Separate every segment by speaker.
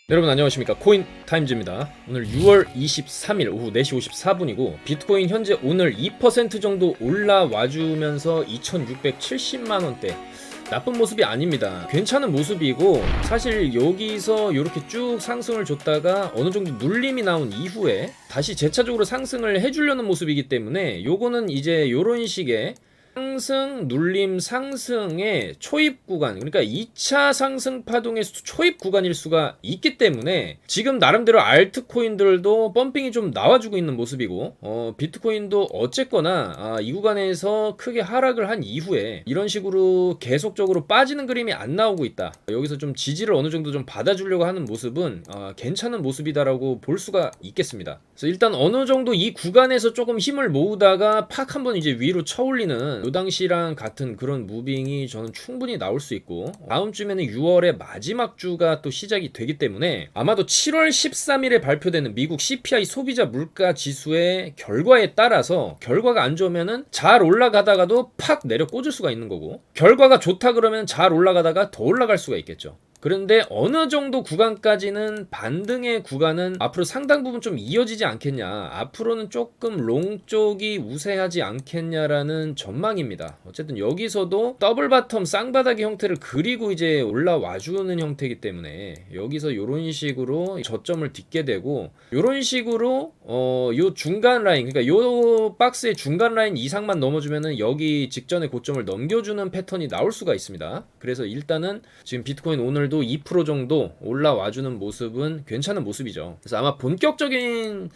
Speaker 1: 여러분 안녕하십니까, 코인타임즈입니다. 오늘 6월 23일 오후 4시 54분이고 비트코인 현재 오늘 2% 정도 올라와주면서 2670만원대, 나쁜 모습이 아닙니다. 괜찮은 모습이고, 사실 여기서 이렇게 쭉 상승을 줬다가 어느 정도 눌림이 나온 이후에 다시 재차적으로 상승을 해주려는 모습이기 때문에 요거는 이제 요런 식의 상승, 눌림, 상승의 초입 구간, 그러니까 2차 상승 파동의 초입 구간일 수가 있기 때문에 지금 나름대로 알트코인들도 펌핑이 좀 나와주고 있는 모습이고, 비트코인도 어쨌거나 이 구간에서 크게 하락을 한 이후에 이런 식으로 계속적으로 빠지는 그림이 안 나오고 있다. 여기서 좀 지지를 어느 정도 좀 받아주려고 하는 모습은 괜찮은 모습이다라고 볼 수가 있겠습니다. 그래서 일단 어느 정도 이 구간에서 조금 힘을 모으다가 팍 한번 이제 위로 쳐올리는 요 당시랑 같은 그런 무빙이 저는 충분히 나올 수 있고, 다음 주면은 6월의 마지막 주가 또 시작이 되기 때문에 아마도 7월 13일에 발표되는 미국 CPI 소비자 물가 지수의 결과에 따라서 결과가 안 좋으면은 잘 올라가다가도 팍 내려 꽂을 수가 있는 거고, 결과가 좋다 그러면 잘 올라가다가 더 올라갈 수가 있겠죠. 그런데 어느 정도 구간까지는 반등의 구간은 앞으로 상당 부분 좀 이어지지 않겠냐, 앞으로는 조금 롱 쪽이 우세하지 않겠냐라는 전망입니다. 어쨌든 여기서도 더블 바텀 쌍바닥의 형태를 그리고 이제 올라와주는 형태이기 때문에 여기서 이런 식으로 저점을 딛게 되고, 이런 식으로 요 중간 라인, 그러니까 요 박스의 중간 라인 이상만 넘어주면은 여기 직전의 고점을 넘겨주는 패턴이 나올 수가 있습니다. 그래서 일단은 지금 비트코인 오늘도 2% 정도 올라와주는 모습은 괜찮은 모습이죠. 그래서 아마 본격적인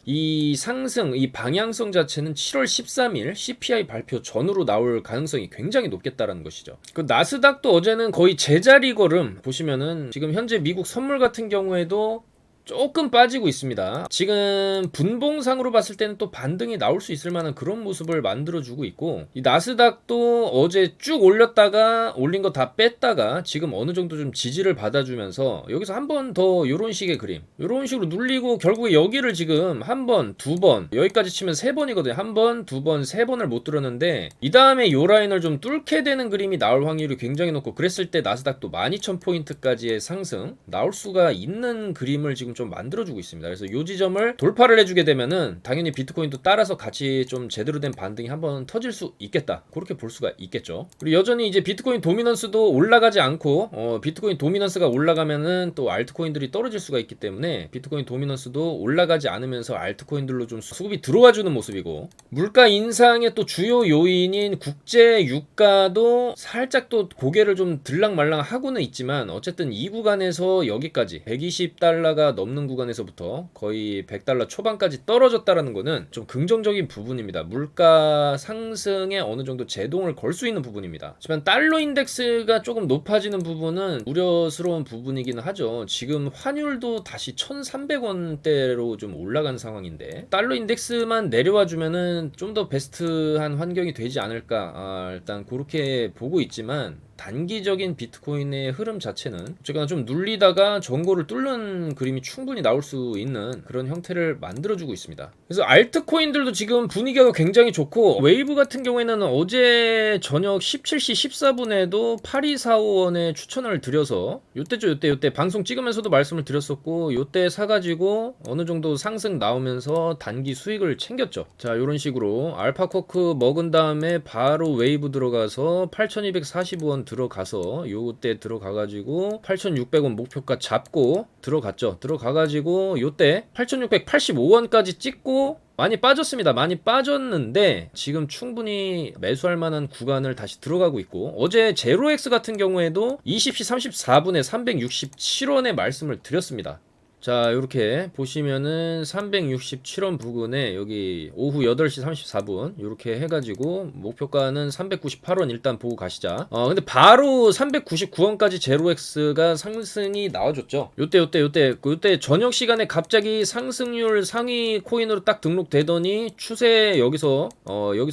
Speaker 1: 이 상승, 이 방향성 자체는 7월 13일 CPI 발표 전후로 나올 가능성이 굉장히 높겠다라는 것이죠. 그 나스닥도 어제는 거의 제자리 걸음, 보시면은 지금 현재 미국 선물 같은 경우에도 조금 빠지고 있습니다. 지금 분봉상으로 봤을 때는 또 반등이 나올 수 있을 만한 그런 모습을 만들어주고 있고, 이 나스닥도 어제 쭉 올렸다가 올린 거 다 뺐다가 지금 어느 정도 좀 지지를 받아주면서 여기서 한 번 더 이런 식의 그림, 이런 식으로 눌리고 결국에 여기를 지금 한 번, 두 번, 여기까지 치면 세 번이거든요. 한 번, 두 번, 세 번을 못 뚫었는데 이 다음에 요 라인을 좀 뚫게 되는 그림이 나올 확률이 굉장히 높고, 그랬을 때 나스닥도 12,000포인트까지의 상승 나올 수가 있는 그림을 지금 좀 만들어주고 있습니다. 그래서 이 지점을 돌파를 해주게 되면은 당연히 비트코인도 따라서 같이 좀 제대로 된 반등이 한번 터질 수 있겠다, 그렇게 볼 수가 있겠죠. 그리고 여전히 이제 비트코인 도미넌스도 올라가지 않고, 비트코인 도미넌스가 올라가면은 또 알트코인들이 떨어질 수가 있기 때문에 비트코인 도미넌스도 올라가지 않으면서 알트코인들로 좀 수급이 들어와주는 모습이고, 물가 인상의 또 주요 요인인 국제 유가도 살짝 또 고개를 좀 들락말락 하고는 있지만, 어쨌든 이 구간에서 여기까지 120달러가 넘는 구간에서부터 거의 100달러 초반까지 떨어졌다라는 거는 좀 긍정적인 부분입니다. 물가 상승에 어느 정도 제동을 걸 수 있는 부분입니다. 하지만 달러 인덱스가 조금 높아지는 부분은 우려스러운 부분이기는 하죠. 지금 환율도 다시 1,300원대로 좀 올라간 상황인데 달러 인덱스만 내려와 주면은 좀 더 베스트한 환경이 되지 않을까, 일단 그렇게 보고 있지만 단기적인 비트코인의 흐름 자체는 어쨌거나 좀 눌리다가 전고를 뚫는 그림이 충분히 나올 수 있는 그런 형태를 만들어주고 있습니다. 그래서 알트코인들도 지금 분위기가 굉장히 좋고, 웨이브 같은 경우에는 어제 저녁 17시 14분에도 8245원에 추천을 드려서 요때 방송 찍으면서도 말씀을 드렸었고, 요때 사가지고 어느 정도 상승 나오면서 단기 수익을 챙겼죠. 자, 요런 식으로 알파코크 먹은 다음에 바로 웨이브 들어가서 8245원 들어가서 요때 들어가가지고 8,600원 목표가 잡고 들어갔죠. 들어가가지고 요때 8,685원까지 찍고 많이 빠졌습니다. 많이 빠졌는데 지금 충분히 매수할 만한 구간을 다시 들어가고 있고, 어제 제로엑스 같은 경우에도 20시 34분에 367원에 말씀을 드렸습니다. 자, 이렇게 보시면은 367원 부근에 여기 오후 8시 34분 이렇게 해가지고 목표가는 398원 일단 보고 가시자. 근데 바로 399원까지 제로엑스가 상승이 나와줬죠. 요때 저녁 시간에 갑자기 상승률 상위 코인으로 딱 등록되더니 추세 여기서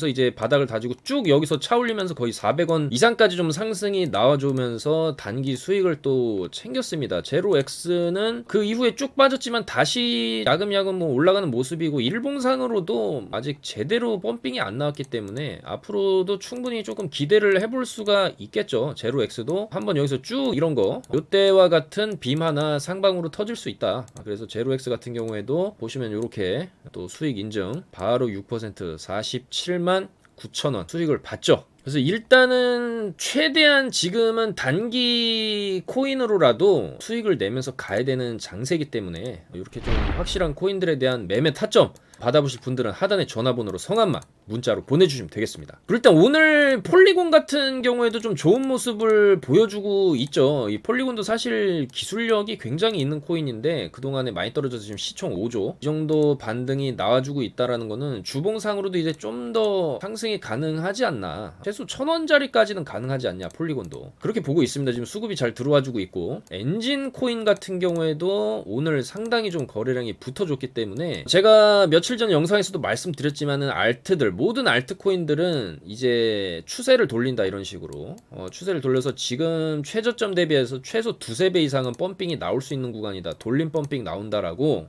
Speaker 1: 이제 바닥을 다지고 쭉 여기서 차올리면서 거의 400원 이상까지 좀 상승이 나와주면서 단기 수익을 또 챙겼습니다. 제로엑스는 그 이후에 이렇게 쭉 빠졌지만 다시 야금야금 뭐 올라가는 모습이고, 일봉상으로도 아직 제대로 펌핑이 안 나왔기 때문에 앞으로도 충분히 조금 기대를 해볼 수가 있겠죠. 제로엑스도 한번 여기서 쭉 이런 거 요때와 같은 빔 하나 상방으로 터질 수 있다. 그래서 제로엑스 같은 경우에도 보시면 이렇게 또 수익 인증 바로 6% 47만 9천원 수익을 봤죠. 그래서 일단은 최대한 지금은 단기 코인으로라도 수익을 내면서 가야 되는 장세이기 때문에 이렇게 좀 확실한 코인들에 대한 매매 타점 받아보실 분들은 하단의 전화번호로 성함만 문자로 보내주시면 되겠습니다. 그리고 일단 오늘 폴리곤 같은 경우에도 좀 좋은 모습을 보여주고 있죠. 이 폴리곤도 사실 기술력이 굉장히 있는 코인인데 그동안에 많이 떨어져서 지금 시총 5조 이 정도 반등이 나와주고 있다라는 거는 주봉상으로도 이제 좀 더 상승이 가능하지 않나. 최소 1000원짜리까지는 가능하지 않냐, 폴리곤도. 그렇게 보고 있습니다. 지금 수급이 잘 들어와주고 있고, 엔진 코인 같은 경우에도 오늘 상당히 좀 거래량이 붙어줬기 때문에 제가 며칠 전 영상에서도 말씀드렸지만은 알트들, 모든 알트코인들은 이제 추세를 돌린다, 이런 식으로 추세를 돌려서 지금 최저점 대비해서 최소 두세 배 이상은 펌핑이 나올 수 있는 구간이다, 돌림 펌핑 나온다라고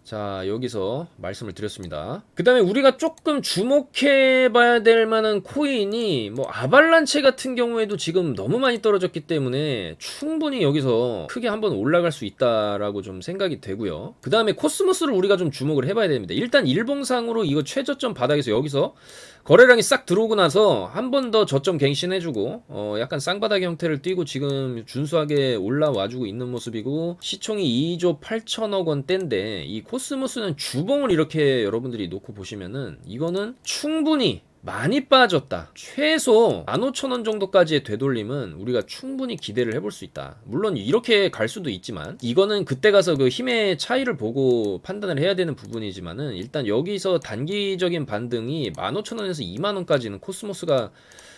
Speaker 1: 자 여기서 말씀을 드렸습니다. 그 다음에 우리가 조금 주목해 봐야 될 만한 코인이 뭐 아발란체 같은 경우에도 지금 너무 많이 떨어졌기 때문에 충분히 여기서 크게 한번 올라갈 수 있다라고 좀 생각이 되고요. 그 다음에 코스모스를 우리가 좀 주목을 해봐야 됩니다. 일단 일봉상으로 이거 최저점 바닥에서 여기서 거래량이 싹 들어오고 나서 한 번 더 저점 갱신해주고 약간 쌍바닥 형태를 띠고 지금 준수하게 올라와주고 있는 모습이고, 시총이 2조 8천억 원대인데 이 코스모스는 주봉을 이렇게 여러분들이 놓고 보시면은 이거는 충분히 많이 빠졌다. 최소 15,000원 정도까지의 되돌림은 우리가 충분히 기대를 해볼 수 있다. 물론 이렇게 갈 수도 있지만 이거는 그때 가서 그 힘의 차이를 보고 판단을 해야 되는 부분이지만은 일단 여기서 단기적인 반등이 15,000원에서 20,000원까지는 코스모스가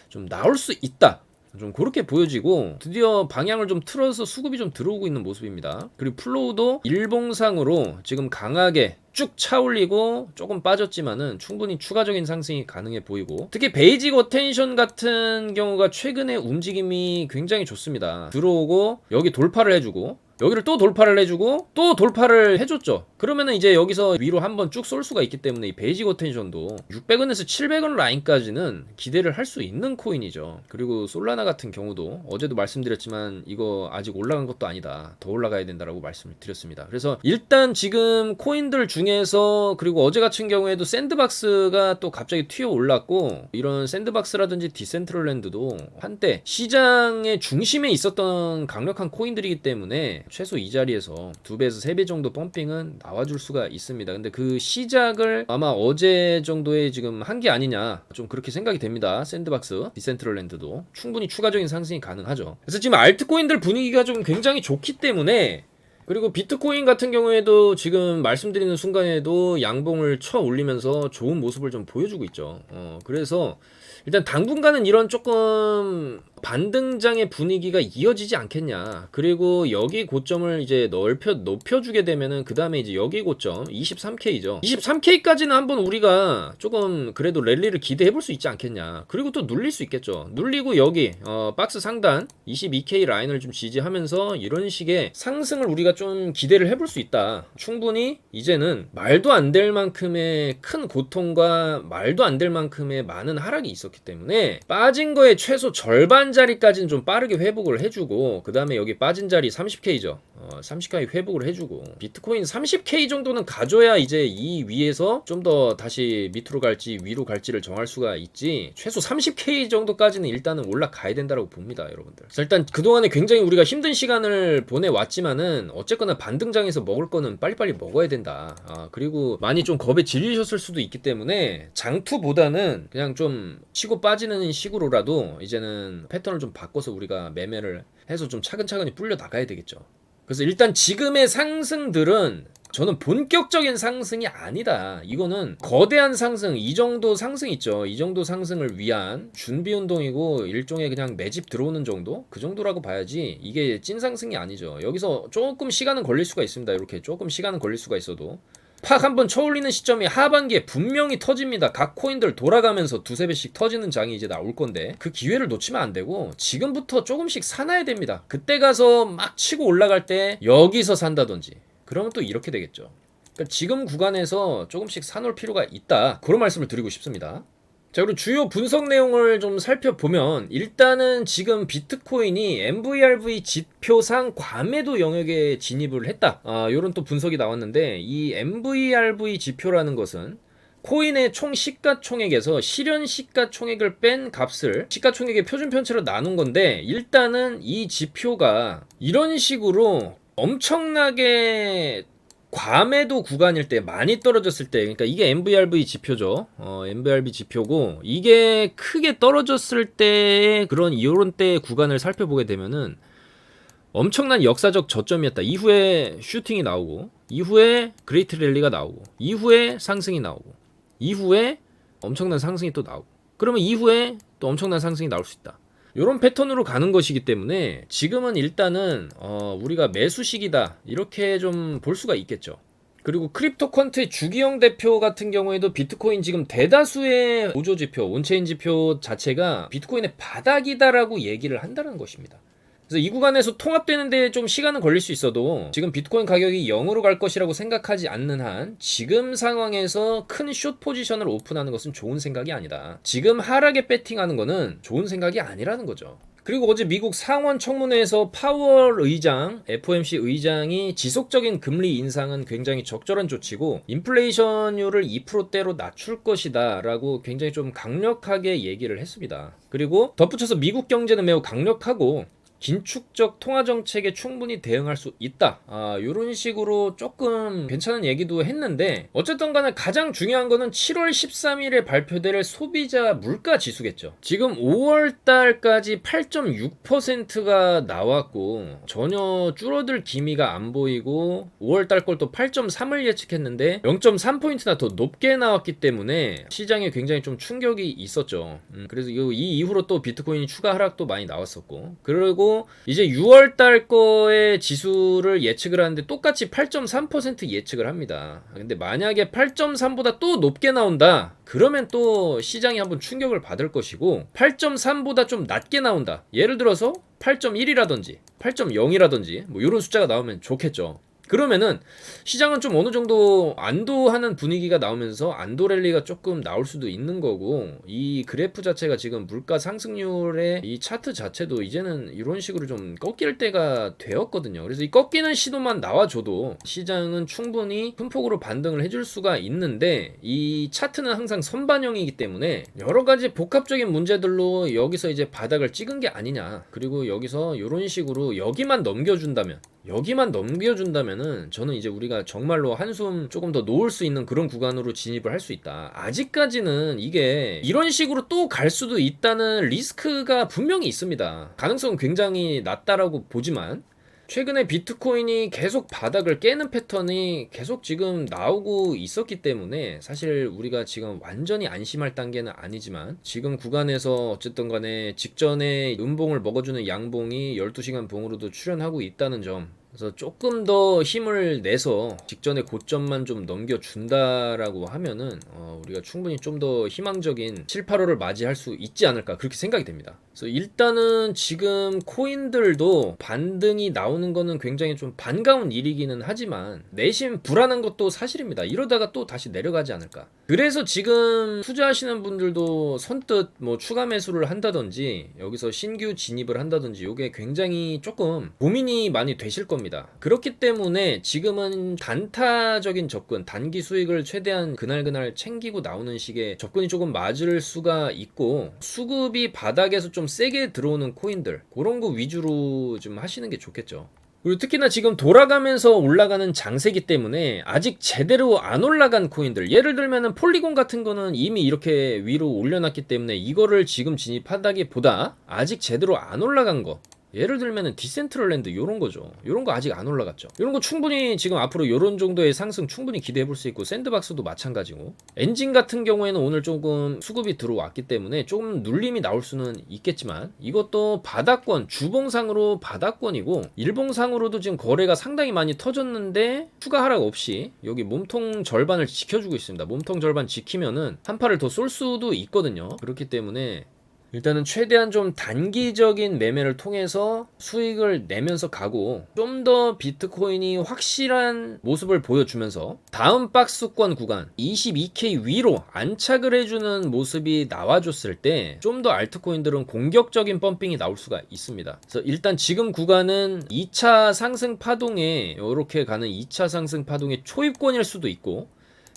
Speaker 1: 좀 나올 수 있다. 좀 그렇게 보여지고 드디어 방향을 좀 틀어서 수급이 좀 들어오고 있는 모습입니다. 그리고 플로우도 일봉상으로 지금 강하게 쭉 차올리고 조금 빠졌지만은 충분히 추가적인 상승이 가능해 보이고, 특히 베이직 어텐션 같은 경우가 최근에 움직임이 굉장히 좋습니다. 들어오고 여기 돌파를 해주고 여기를 또 돌파를 해주고 또 돌파를 해줬죠. 그러면은 이제 여기서 위로 한번 쭉 쏠 수가 있기 때문에 이 베이직 어텐션도 600원에서 700원 라인까지는 기대를 할 수 있는 코인이죠. 그리고 솔라나 같은 경우도 어제도 말씀드렸지만 이거 아직 올라간 것도 아니다, 더 올라가야 된다라고 말씀을 드렸습니다. 그래서 일단 지금 코인들 중에서, 그리고 어제 같은 경우에도 샌드박스가 또 갑자기 튀어 올랐고, 이런 샌드박스라든지 디센트럴랜드도 한때 시장의 중심에 있었던 강력한 코인들이기 때문에 최소 이 자리에서 2배에서 3배 정도 펌핑은 나와줄 수가 있습니다. 근데 그 시작을 아마 어제 정도에 지금 한 게 아니냐, 좀 그렇게 생각이 됩니다. 샌드박스, 디센트럴랜드도 충분히 추가적인 상승이 가능하죠. 그래서 지금 알트코인들 분위기가 좀 굉장히 좋기 때문에, 그리고 비트코인 같은 경우에도 지금 말씀드리는 순간에도 양봉을 쳐 올리면서 좋은 모습을 좀 보여주고 있죠. 그래서 일단 당분간은 이런 조금 반등장의 분위기가 이어지지 않겠냐. 그리고 여기 고점을 이제 높여주게 되면은 그 다음에 이제 여기 고점 23K죠. 23K까지는 한번 우리가 조금 그래도 랠리를 기대해 볼 수 있지 않겠냐. 그리고 또 눌릴 수 있겠죠. 눌리고 여기 박스 상단 22K 라인을 좀 지지하면서 이런 식의 상승을 우리가 좀 기대를 해볼 수 있다. 충분히 이제는 말도 안 될 만큼의 큰 고통과 말도 안 될 만큼의 많은 하락이 있었기 때문에 빠진 거에 최소 절반 자리까지는 좀 빠르게 회복을 해주고, 그 다음에 여기 빠진 자리 30K죠. 30K 회복을 해주고, 비트코인 30K 정도는 가져야 이제 이 위에서 좀 더 다시 밑으로 갈지 위로 갈지를 정할 수가 있지, 최소 30K 정도까지는 일단은 올라가야 된다고 봅니다, 여러분들. 그래서 일단 그동안에 굉장히 우리가 힘든 시간을 보내왔지만은 어쨌거나 반등장에서 먹을 거는 빨리빨리 먹어야 된다. 그리고 많이 좀 겁에 질리셨을 수도 있기 때문에 장투보다는 그냥 좀 치고 빠지는 식으로라도 이제는 패턴을 좀 바꿔서 우리가 매매를 해서 좀 차근차근히 불려 나가야 되겠죠. 그래서 일단 지금의 상승들은 저는 본격적인 상승이 아니다. 이거는 거대한 상승, 이 정도 상승 있죠. 이 정도 상승을 위한 준비 운동이고 일종의 그냥 매집 들어오는 정도? 그 정도라고 봐야지 이게 찐 상승이 아니죠. 여기서 조금 시간은 걸릴 수가 있습니다. 이렇게 조금 시간은 걸릴 수가 있어도 팍 한번 쳐올리는 시점이 하반기에 분명히 터집니다. 각 코인들 돌아가면서 두세 배씩 터지는 장이 이제 나올 건데 그 기회를 놓치면 안 되고 지금부터 조금씩 사놔야 됩니다. 그때 가서 막 치고 올라갈 때 여기서 산다든지 그러면 또 이렇게 되겠죠. 그러니까 지금 구간에서 조금씩 사놓을 필요가 있다, 그런 말씀을 드리고 싶습니다. 자, 그리고 주요 분석 내용을 좀 살펴보면 일단은 지금 비트코인이 MVRV 지표상 과매도 영역에 진입을 했다, 요런 또 분석이 나왔는데, 이 MVRV 지표라는 것은 코인의 총 시가총액에서 실현 시가총액을 뺀 값을 시가총액의 표준 편차로 나눈 건데, 일단은 이 지표가 이런 식으로 엄청나게 과매도 구간일 때, 많이 떨어졌을 때, 그러니까 이게 MVRV 지표죠. MVRV 지표고, 이게 크게 떨어졌을 때의 그런 이런 때의 구간을 살펴보게 되면은 엄청난 역사적 저점이었다. 이후에 슈팅이 나오고, 이후에 그레이트 랠리가 나오고, 이후에 상승이 나오고, 이후에 엄청난 상승이 또 나오고, 그러면 이후에 또 엄청난 상승이 나올 수 있다. 이런 패턴으로 가는 것이기 때문에 지금은 일단은 우리가 매수 시기다, 이렇게 좀 볼 수가 있겠죠. 그리고 크립토 퀀트의 주기영 대표 같은 경우에도 비트코인 지금 대다수의 보조 지표, 온체인 지표 자체가 비트코인의 바닥이다라고 얘기를 한다는 것입니다. 그래서 이 구간에서 통합되는데 좀 시간은 걸릴 수 있어도 지금 비트코인 가격이 0으로 갈 것이라고 생각하지 않는 한 지금 상황에서 큰 숏 포지션을 오픈하는 것은 좋은 생각이 아니다. 지금 하락에 배팅하는 거는 좋은 생각이 아니라는 거죠. 그리고 어제 미국 상원 청문회에서 파월 의장, FOMC 의장이 지속적인 금리 인상은 굉장히 적절한 조치고 인플레이션율을 2%대로 낮출 것이다 라고 굉장히 좀 강력하게 얘기를 했습니다. 그리고 덧붙여서 미국 경제는 매우 강력하고 긴축적 통화정책에 충분히 대응할 수 있다, 요런 식으로 조금 괜찮은 얘기도 했는데, 어쨌든 간에 가장 중요한 거는 7월 13일에 발표될 소비자 물가 지수겠죠. 지금 5월달까지 8.6%가 나왔고 전혀 줄어들 기미가 안 보이고, 5월달 걸 또 8.3을 예측했는데 0.3포인트나 더 높게 나왔기 때문에 시장에 굉장히 좀 충격이 있었죠. 그래서 이 이후로 또 비트코인이 추가 하락도 많이 나왔었고, 그리고 이제 6월달 거의 지수를 예측을 하는데 똑같이 8.3% 예측을 합니다. 근데 만약에 8.3보다 또 높게 나온다, 그러면 또 시장이 한번 충격을 받을 것이고, 8.3보다 좀 낮게 나온다, 예를 들어서 8.1이라든지 8.0이라든지 뭐 이런 숫자가 나오면 좋겠죠. 그러면은 시장은 좀 어느 정도 안도하는 분위기가 나오면서 안도 랠리가 조금 나올 수도 있는 거고, 이 그래프 자체가 지금 물가 상승률의 이 차트 자체도 이제는 이런 식으로 좀 꺾일 때가 되었거든요. 그래서 이 꺾이는 시도만 나와줘도 시장은 충분히 큰 폭으로 반등을 해줄 수가 있는데, 이 차트는 항상 선반영이기 때문에 여러 가지 복합적인 문제들로 여기서 이제 바닥을 찍은 게 아니냐, 그리고 여기서 이런 식으로 여기만 넘겨준다면은 저는 이제 우리가 정말로 한숨 조금 더 놓을 수 있는 그런 구간으로 진입을 할 수 있다. 아직까지는 이게 이런 식으로 또 갈 수도 있다는 리스크가 분명히 있습니다. 가능성은 굉장히 낮다라고 보지만, 최근에 비트코인이 계속 바닥을 깨는 패턴이 계속 지금 나오고 있었기 때문에 사실 우리가 지금 완전히 안심할 단계는 아니지만, 지금 구간에서 어쨌든 간에 직전에 음봉을 먹어주는 양봉이 12시간 봉으로도 출현하고 있다는 점, 그래서 조금 더 힘을 내서 직전의 고점만 좀 넘겨준다라고 하면은 우리가 충분히 좀 더 희망적인 7, 8월을 맞이할 수 있지 않을까, 그렇게 생각이 됩니다. 그래서 일단은 지금 코인들도 반등이 나오는 거는 굉장히 좀 반가운 일이기는 하지만 내심 불안한 것도 사실입니다. 이러다가 또 다시 내려가지 않을까. 그래서 지금 투자하시는 분들도 선뜻 뭐 추가 매수를 한다든지 여기서 신규 진입을 한다든지 이게 굉장히 조금 고민이 많이 되실 겁니다. 그렇기 때문에 지금은 단타적인 접근, 단기 수익을 최대한 그날 챙기고 나오는 식의 접근이 조금 맞을 수가 있고, 수급이 바닥에서 좀 세게 들어오는 코인들, 그런 거 위주로 좀 하시는 게 좋겠죠. 그리고 특히나 지금 돌아가면서 올라가는 장세기 때문에 아직 제대로 안 올라간 코인들, 예를 들면은 폴리곤 같은 거는 이미 이렇게 위로 올려놨기 때문에 이거를 지금 진입하다기보다 아직 제대로 안 올라간 거, 예를 들면은 디센트럴랜드 요런 거죠. 요런 거 아직 안 올라갔죠. 요런 거 충분히 지금 앞으로 요런 정도의 상승 충분히 기대해 볼 수 있고, 샌드박스도 마찬가지고, 엔진 같은 경우에는 오늘 조금 수급이 들어왔기 때문에 조금 눌림이 나올 수는 있겠지만, 이것도 바닥권, 주봉상으로 바닥권이고 일봉상으로도 지금 거래가 상당히 많이 터졌는데 추가 하락 없이 여기 몸통 절반을 지켜주고 있습니다. 몸통 절반 지키면은 한 팔을 더 쏠 수도 있거든요. 그렇기 때문에 일단은 최대한 좀 단기적인 매매를 통해서 수익을 내면서 가고 좀 더 비트코인이 확실한 모습을 보여주면서 다음 박스권 구간 22K 위로 안착을 해주는 모습이 나와줬을 때 좀 더 알트코인들은 공격적인 펌핑이 나올 수가 있습니다. 그래서 일단 지금 구간은 2차 상승 파동에 이렇게 가는 2차 상승 파동의 초입권일 수도 있고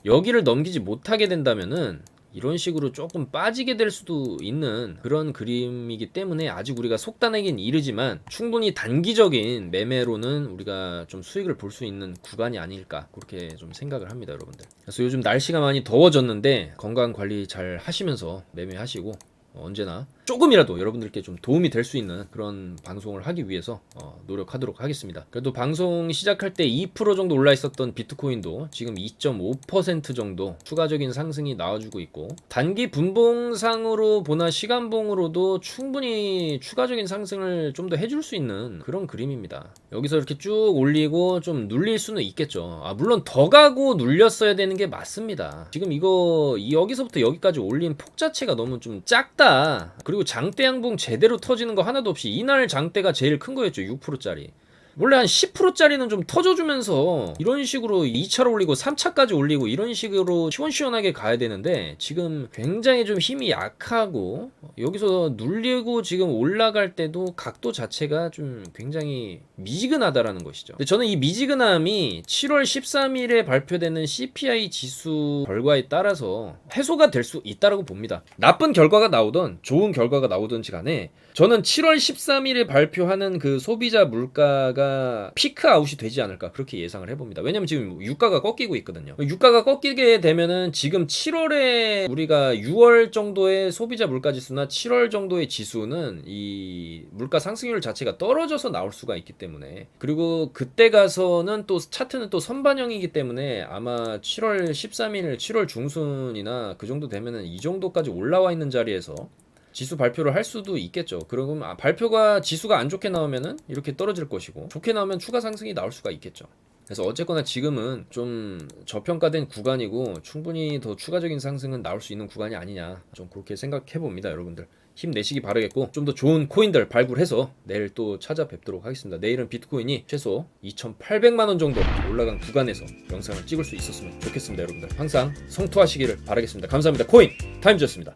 Speaker 1: 여기를 넘기지 못하게 된다면은 이런 식으로 조금 빠지게 될 수도 있는 그런 그림이기 때문에 아직 우리가 속단하긴 이르지만 충분히 단기적인 매매로는 우리가 좀 수익을 볼 수 있는 구간이 아닐까 그렇게 좀 생각을 합니다, 여러분들. 그래서 요즘 날씨가 많이 더워졌는데 건강 관리 잘 하시면서 매매하시고 언제나 조금이라도 여러분들께 좀 도움이 될 수 있는 그런 방송을 하기 위해서 노력하도록 하겠습니다. 그래도 방송 시작할 때 2% 정도 올라 있었던 비트코인도 지금 2.5% 정도 추가적인 상승이 나와주고 있고 단기 분봉상으로 보나 시간봉으로도 충분히 추가적인 상승을 좀 더 해줄 수 있는 그런 그림입니다. 여기서 이렇게 쭉 올리고 좀 눌릴 수는 있겠죠. 물론 더 가고 눌렸어야 되는 게 맞습니다. 지금 이거 여기서부터 여기까지 올린 폭 자체가 너무 좀 작다. 그리고 장대 양봉 제대로 터지는 거 하나도 없이 이날 장대가 제일 큰 거였죠. 6%짜리. 원래 한 10%짜리는 좀 터져주면서 이런 식으로 2차로 올리고 3차까지 올리고 이런 식으로 시원시원하게 가야 되는데 지금 굉장히 좀 힘이 약하고 여기서 눌리고 지금 올라갈 때도 각도 자체가 좀 굉장히 미지근하다라는 것이죠. 근데 저는 이 미지근함이 7월 13일에 발표되는 CPI 지수 결과에 따라서 해소가 될 수 있다라고 봅니다. 나쁜 결과가 나오든 좋은 결과가 나오든지 간에 저는 7월 13일에 발표하는 그 소비자 물가가 피크 아웃이 되지 않을까 그렇게 예상을 해봅니다. 왜냐면 지금 유가가 꺾이고 있거든요. 유가가 꺾이게 되면은 지금 7월에 우리가 6월 정도의 소비자 물가 지수나 7월 정도의 지수는 이 물가 상승률 자체가 떨어져서 나올 수가 있기 때문에 그리고 그때 가서는 또 차트는 또 선반영이기 때문에 아마 7월 13일 7월 중순이나 그 정도 되면은 이 정도까지 올라와 있는 자리에서 지수 발표를 할 수도 있겠죠. 그러면 발표가 지수가 안 좋게 나오면은 이렇게 떨어질 것이고 좋게 나오면 추가 상승이 나올 수가 있겠죠. 그래서 어쨌거나 지금은 좀 저평가된 구간이고 충분히 더 추가적인 상승은 나올 수 있는 구간이 아니냐 좀 그렇게 생각해 봅니다, 여러분들. 힘내시기 바라겠고 좀 더 좋은 코인들 발굴해서 내일 또 찾아뵙도록 하겠습니다. 내일은 비트코인이 최소 2,800만원 정도 올라간 구간에서 영상을 찍을 수 있었으면 좋겠습니다, 여러분들. 항상 성투하시기를 바라겠습니다. 감사합니다. 코인 타임즈였습니다.